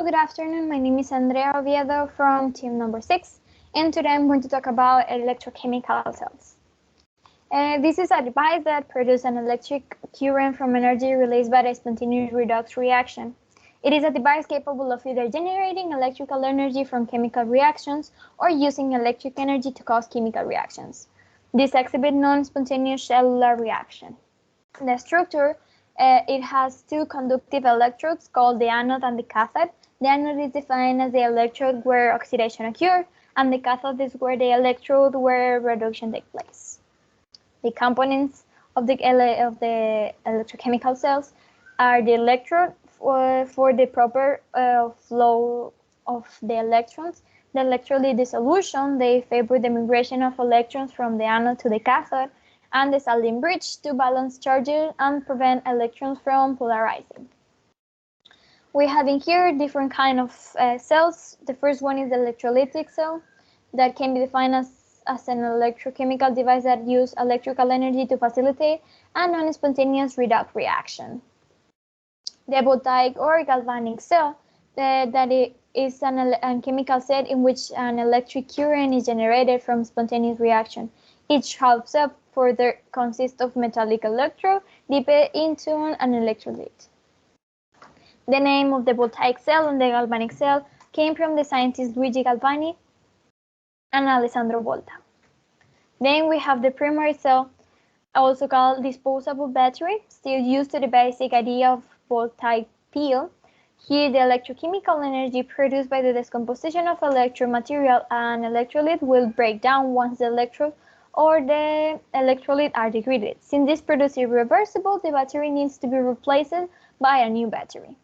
Good afternoon. My name is Andrea Oviedo from team number 6, and today I'm going to talk about electrochemical cells. This is a device that produces an electric current from energy released by a spontaneous redox reaction. It is a device capable of either generating electrical energy from chemical reactions or using electric energy to cause chemical reactions. This exhibits non-spontaneous cellular reaction. The structure, it has two conductive electrodes called the anode and the cathode. The anode is defined as the electrode where oxidation occurs, and the cathode is where the electrode where reduction takes place. The components of the electrochemical cells are the electrode for the proper flow of the electrons, the electrolyte dissolution, they favor the migration of electrons from the anode to the cathode, and the Salin bridge to balance charges and prevent electrons from polarizing. We have in here different kind of cells. The first one is the electrolytic cell that can be defined as an electrochemical device that uses electrical energy to facilitate a non-spontaneous redox reaction. The voltaic or galvanic cell that is a chemical cell in which an electric current is generated from spontaneous reaction. Each half cell further consists of metallic electrode dipped into an electrolyte. The name of the voltaic cell and the galvanic cell came from the scientists Luigi Galvani and Alessandro Volta. Then we have the primary cell, also called disposable battery, still used to the basic idea of voltaic pile. Here, the electrochemical energy produced by the decomposition of electromaterial and electrolyte will break down once the electrode or the electrolyte are degraded. Since this produces irreversible, the battery needs to be replaced by a new battery.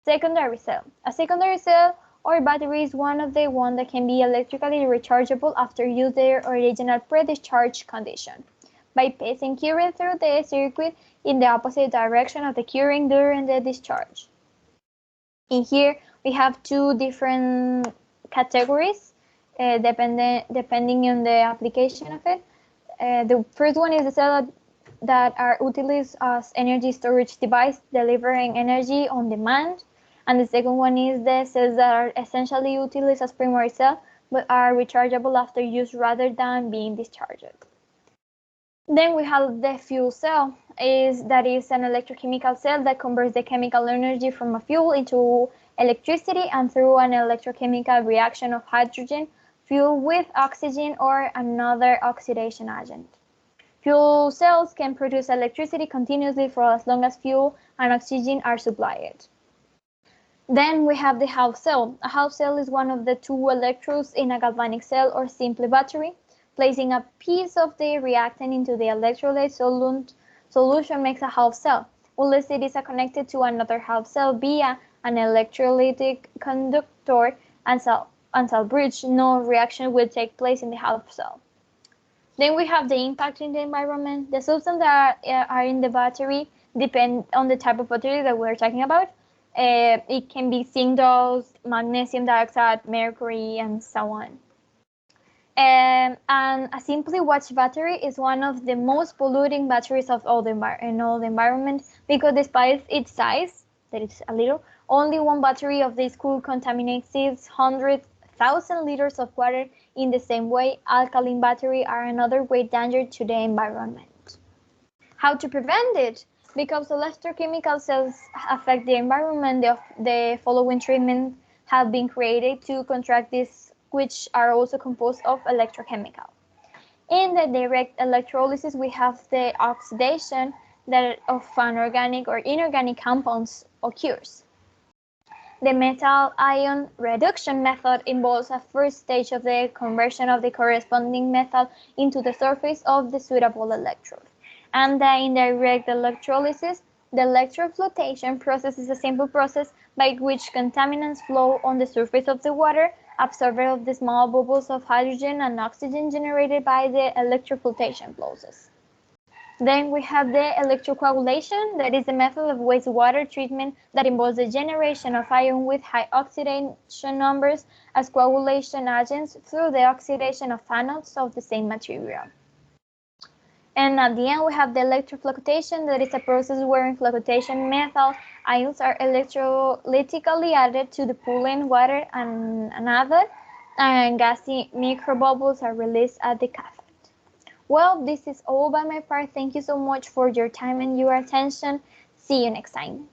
Secondary cell. A secondary cell or battery is one of the ones that can be electrically rechargeable after use their original pre-discharge condition by passing current through the circuit in the opposite direction of the current during the discharge. In here, we have two different categories depending on the application of it. The first one is the cell that are utilized as energy storage device delivering energy on demand. And the second one is the cells that are essentially utilized as primary cell but are rechargeable after use rather than being discharged. Then we have the fuel cell, that is an electrochemical cell that converts the chemical energy from a fuel into electricity and through an electrochemical reaction of hydrogen fuel with oxygen or another oxidation agent. Fuel cells can produce electricity continuously for as long as fuel and oxygen are supplied. Then we have the half cell. A half cell is one of the two electrodes in a galvanic cell or simply battery. Placing a piece of the reactant into the electrolyte solution makes a half cell, unless it is connected to another half cell via an electrolytic conductor and cell bridge. No reaction will take place in the half cell. Then we have the impact in the environment. The substances that are in the battery depend on the type of battery that we're talking about. It can be zinc dust, magnesium dioxide, mercury, and so on. And a simply watched battery is one of the most polluting batteries of all the environment because despite its size, that it's a little, only one battery of this could contaminate 600,000 liters of water. In the same way, alkaline batteries are another great danger to the environment. How to prevent it? Because electrochemical cells affect the environment, the following treatments have been created to contract these, which are also composed of electrochemical. In the direct electrolysis, we have the oxidation that of an organic or inorganic compounds occurs. The metal ion reduction method involves a first stage of the conversion of the corresponding metal into the surface of the suitable electrode. And the indirect electrolysis, the electroflotation process is a simple process by which contaminants flow on the surface of the water, absorbed of the small bubbles of hydrogen and oxygen generated by the electroflotation process. Then we have the electrocoagulation, that is the method of wastewater treatment that involves the generation of iron with high oxidation numbers as coagulation agents through the oxidation of anodes of the same material. And at the end, we have the electroflocculation. That is a process where in flocculation method, ions are electrolytically added to the pooling water and another, and gassy microbubbles are released at the cathode. Well, this is all by my part. Thank you so much for your time and your attention. See you next time.